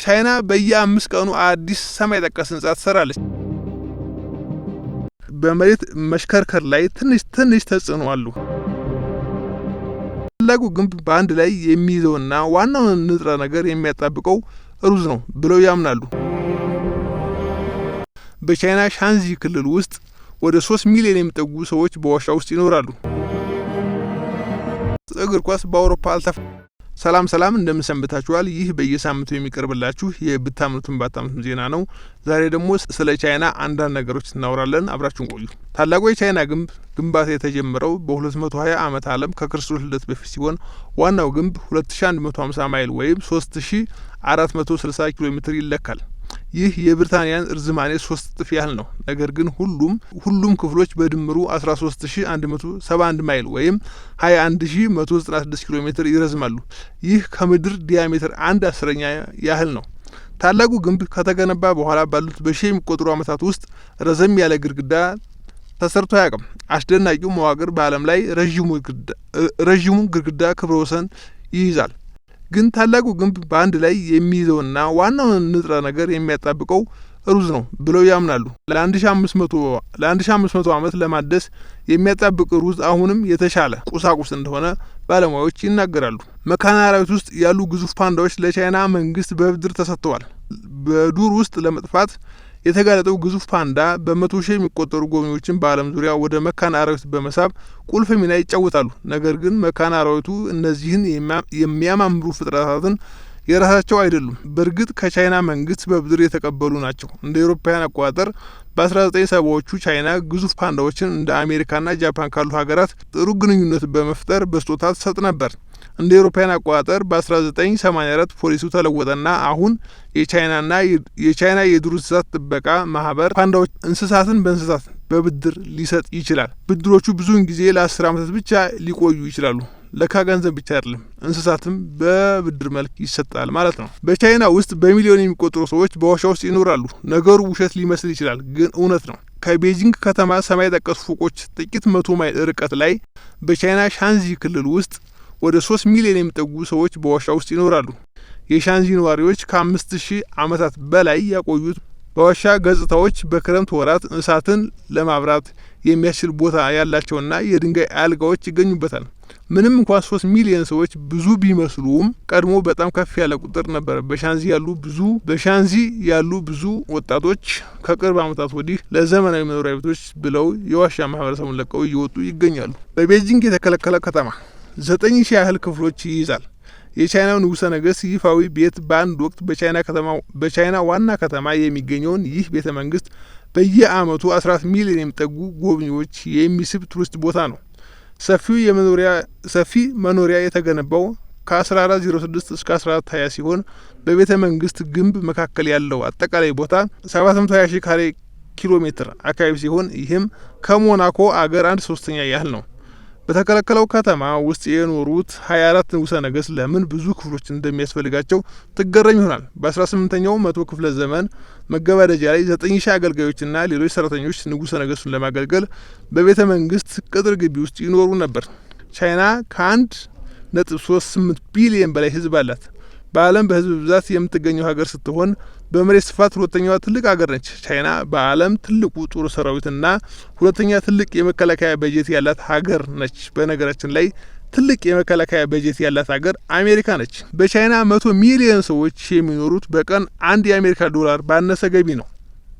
ቻይና በየ5 ቀኑ አዲስ ሰማይ ጠቀስ ህንጻ ትሰራለች። በመሬት መሽከርከር ላይ ትንሽ ተጽዕኖ አለው። ታላቁ ግንብ በአንድ ላይ የሚይዘውና ዋናውን ንጥረ ነገር የሚያጣብቀው ሩዝ ነው ብለው ያምናሉ። በቻይና ሻንዚ ክልል ውስጥ ወደ 3 ሚሊዮን የሚጠጉ ሰዎች በዋሻ ውስጥ ይኖራሉ። እግር ኳስ በአውሮፓ ሰላም እንደምንሰንብታችኋል። ይህ በየሳምንቱ የሚቀርብላችሁ የብታምኑትን ባታምኑትን ዜና ነው። ዛሬ ደግሞ ስለ ቻይና አንዳንድ ነገሮች እናወራለን። አብራችሁን ቆዩ። ታላቁ የቻይና ግንባታ የተጀመረው በ220 ዓመት ዓለም ከክርስቶስ ልደት በፊት ሲሆን ዋናው ግንብ 2150 ማይል ወይም 3460 ኪሎ ሜትር ይለካል። ይህ የብሪታንያን እርዝማኔ 3 እጥፍ ያህል ነው። ነገር ግን ሁሉም ክፍሎች በድምሩ 13171 ማይል ወይም 21196 ኪሎ ሜትር ይረዝማሉ። ይህ ከምድር ዲያሜትር 1/10 ያህል ነው። ታላቁ ግንብ ከተገነባ በኋላ ባሉት በሺህ የሚቆጠሩ ዓመታት ውስጥ ረዘም ያለ ግድግዳ ተሰርቶ አያውቅም። አስደናቂው መዋቅር በዓለም ላይ ረዥሙ ግድግዳ ክብረ ወሰን ይይዛል። ግን ታላቁ ግንብ በአንድ ላይ የሚይዘውና ዋናውን ንጥረ ነገር የሚያጣብቀው ሩዝ ነው ብለው ያምናሉ። ለ1500 ዓመት ለማደስ የሚያጣብቅ ሩዝ አሁንም የተሻለ ቁሳቁስ እንደሆነ ባለሙያዎች ይናገራሉ። መካነ አራዊት ውስጥ ያሉ ግዙፍ ፓንዳዎች ለቻይና መንግስት በብድር ተሰጥተዋል። በዱር ውስጥ ለመጥፋት የተጋለጠው ግዙፍ ፓንዳ በ100 ሺህ የሚቆጠሩ ጎብኚዎችን በዓለም ዙሪያ ወደ መካነ አራዊት በመሳብ ቁልፍ ሚና ይጫወታሉ። ነገር ግን መካነ አራዊቱ እነዚህን የሚያማምሩ ፍጥረታትን የራሳቸው አይደሉም። በእርግጥ ከቻይና መንግስት በብድር የተቀበሉ ናቸው። እንደ አውሮፓውያን አቆጣጠር በ1970ዎቹ ቻይና ግዙፍ ፓንዳዎችን እንደ አሜሪካና ጃፓን ካሉ ሀገራት ጥሩ ግንኙነት በመፍጠር በስጦታ ትሰጥ ነበር። እንደ አውሮፓውያን አቆጣጠር በ1984 ፖሊሲው ተለወጠና አሁን የቻይና የዱር እንስሳት ጥበቃ ማህበር ፓንዳዎች እንስሳትን በእንስሳት በብድር ሊሰጥ ይችላል። ብድሮቹ ብዙውን ጊዜ ለ10 ዓመታት ብቻ ሊቆዩ ይችላሉ። ለካ ገንዘብ ብቻ አይደለም፣ እንስሳትም በብድር መልክ ይሰጣል ማለት ነው። በቻይና ውስጥ በሚሊዮን የሚቆጠሩ ሰዎች በዋሻ ውስጥ ይኖራሉ። ነገሩ ውሸት ሊመስል ይችላል፣ ግን እውነት ነው። ከቤጂንግ ከተማ ሰማይ ጠቀስ ፎቆች ጥቂት 100 ማይል ርቀት ላይ በቻይና ሻንዚ ክልል ውስጥ ወደ 3 ሚሊዮን የሚጠጉ ሰዎች በዋሻ ውስጥ ይኖራሉ። የሻንዚ ነዋሪዎች ከ5000 ዓመታት በላይ ያቆዩት በዋሻ ገጽታዎች በክረምት ወራት እሳትን ለማብራት የሚያስችል ቦታ ያላቸውና የድንጋይ አልጋዎች ይገኙበታል። ምንም እንኳን 3 ሚሊዮን ሰዎች ብዙ ቢመስሉም ቀድሞ በጣም ከፍ ያለ ቁጥር ነበር። በሻንዚ ያሉ ብዙ ወጣቶች ከቅርብ ዓመታት ወዲህ ለዘመናዊ መኖሪያ ቤቶች ብለው የዋሻ ማህበረሰቡን ለቀው እየወጡ ይገኛሉ። በቤጂንግ የተከለከለ ከተማ 9000 ያህል ክፍሎች ይይዛል። የቻይናው ንጉሠ ነገሥት ይፋዊ ቤት በአንድ ወቅት በቻይና ዋና ከተማ የሚገኘውን ይህ ቤተ መንግስት በየአመቱ 14 ሚሊዮን የሚጠጉ ጎብኚዎች የሚስብ ቱሪስት ቦታ ነው። ሰፊ መኖሪያ የተገነባው ከ1406 እስከ 1420 ሲሆን በቤተ መንግስት ግንብ መካከል ያለው አጠቃላይ ቦታ 720 ሺህ ካሬ ኪሎ ሜትር አካባቢ ሲሆን ይህም ከሞናኮ አገር 1/3 ያህል ነው። በተከለከለው ከተማ ውስጥ የኖሩት 24 ንጉሠ ነገሥት ለምን ብዙ ክፍሎች እንደሚያስፈልጋቸው ትገረም ይሆናል። በ18ኛው መቶ ክፍለ ዘመን መገባደጃ ላይ 9000 አገልጋዮችና ሌሎች ሰራተኞች ንጉሠ ነገሥቱን ለማገልገል በቤተ መንግስት ቅጥር ግቢ ውስጥ ይኖሩ ነበር። ቻይና ከ1.38 ቢሊዮን በላይ ህዝብ አላት። በዓለም በህዝብ ብዛት የምትገኘው ሀገር ስትሆን በመሬት ስፋት ሁለተኛዋ ትልቅ ሀገር ነች። ቻይና በዓለም ትልቁ ጦር ሰራዊትና ሁለተኛ ትልቅ የመከላከያ በጀት ያላት ሀገር ነች። በነገራችን ላይ ትልቅ የመከላከያ በጀት ያላት ሀገር አሜሪካ ነች። በቻይና 100 ሚሊዮን ሰዎች የሚኖሩት በቀን $1 ባነሰ ገቢ ነው።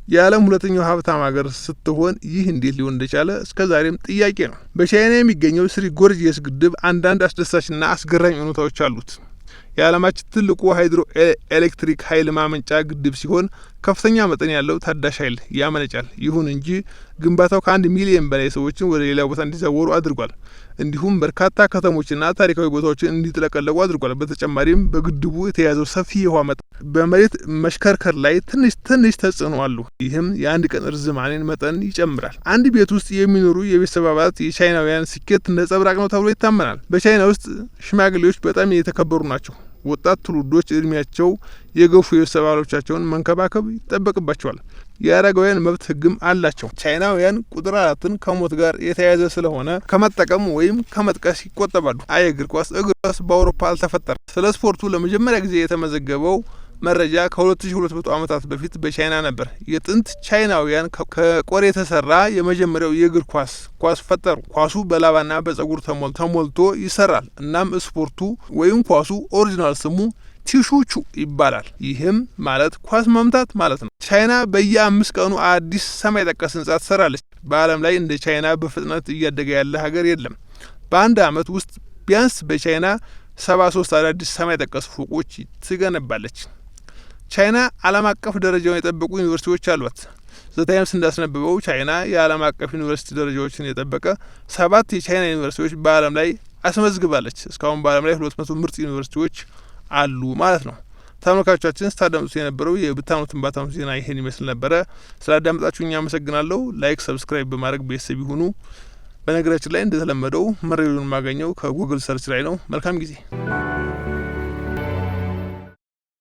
የዓለም ሁለተኛው ሀብታም ሀገር ስትሆን ይህ እንዴት ሊሆን እንደቻለ እስከዛሬም ጥያቄ ነው። በቻይና የሚገኘው ስሪ ጎርጂየስ ግድብ አንዳንድ አስደሳችና አስገራሚ እውነታዎች አሉት። የዓለማችን ትልቁ ሃይድሮ ኤሌክትሪክ ኃይል ማመንጫ ግድብ ሲሆን ከፍተኛ መጠን ያለው ታዳሽ ኃይል ያመነጫል። ይሁን እንጂ ግንባታው ከ1 ሚሊዮን በላይ ሰዎችን ወደ ሌላ ቦታ እንዲዛወሩ አድርጓል። እንዲሁም በርካታ ከተሞችና ታሪካዊ ቦታዎችን እንዲጥለቀለቁ አድርጓል። በተጨማሪም በግድቡ የተያዘው ሰፊ የውሃ መጠን በመሬት መሽከርከር ላይ ትንሽ ተጽዕኖ አለው። ይህም የአንድ ቀን እርዝማኔን መጠን ይጨምራል። አንድ ቤት ውስጥ የሚኖሩ የቤተሰብ አባላት የቻይናውያን ስኬት ነጸብራቅ ነው ተብሎ ይታመናል። በቻይና ውስጥ ሽማግሌዎች በጣም የተከበሩ ናቸው። ወጣት ትውልዶች እድሜያቸው የገፉ የቤተሰብ አባሎቻቸውን መንከባከብ ይጠበቅባቸዋል። የአረጋውያን መብት ህግም አላቸው። ቻይናውያን ቁጥር 4ን ከሞት ጋር የተያያዘ ስለሆነ ከመጠቀም ወይም ከመጥቀስ ይቆጠባሉ። እግር ኳስ በአውሮፓ አልተፈጠረም። ስለ ስፖርቱ ለመጀመሪያ ጊዜ የተመዘገበው መረጃ ከ2200 ዓመታት በፊት በቻይና ነበር። የጥንት ቻይናውያን ከቆሬ የተሰራ የመጀመሪያው የእግር ኳስ ፈጠሩ። ኳሱ በላባና በጸጉር ተሞልቶ ይሰራል። እናም ስፖርቱ ወይም ኳሱ ኦሪጂናል ስሙ ቲሹቹ ይባላል። ይህም ማለት ኳስ መምታት ማለት ነው። ቻይና በየ5 ቀኑ አዲስ ሰማይ ጠቀስ ህንጻ ትሰራለች። በዓለም ላይ እንደ ቻይና በፍጥነት እያደገ ያለ ሀገር የለም። በአንድ አመት ውስጥ ቢያንስ በቻይና 73 አዳዲስ ሰማይ ጠቀስ ፎቆች ትገነባለች። ቻይና ዓለም አቀፍ ደረጃውን የጠበቁ ዩኒቨርሲቲዎች አሏት። ዘታይምስ እንዳስነበበው ቻይና የዓለም አቀፍ ዩኒቨርሲቲ ደረጃዎችን የጠበቀ 7 የቻይና ዩኒቨርሲቲዎች በዓለም ላይ አስመዝግባለች። እስካሁን በዓለም ላይ 200 ምርጥ ዩኒቨርሲቲዎች አሉ ማለት ነው። ተመልካቾቻችን ስታዳምጡት የነበረው የብታኑትን ባታኑት ዜና ይሄን ይመስል ነበረ። ስላዳመጣችሁ እኛ አመሰግናለሁ። ላይክ፣ ሰብስክራይብ በማድረግ ቤተሰብ ይሁኑ። በነገራችን ላይ እንደተለመደው መረጃውን ማገኘው ከጉግል ሰርች ላይ ነው። መልካም ጊዜ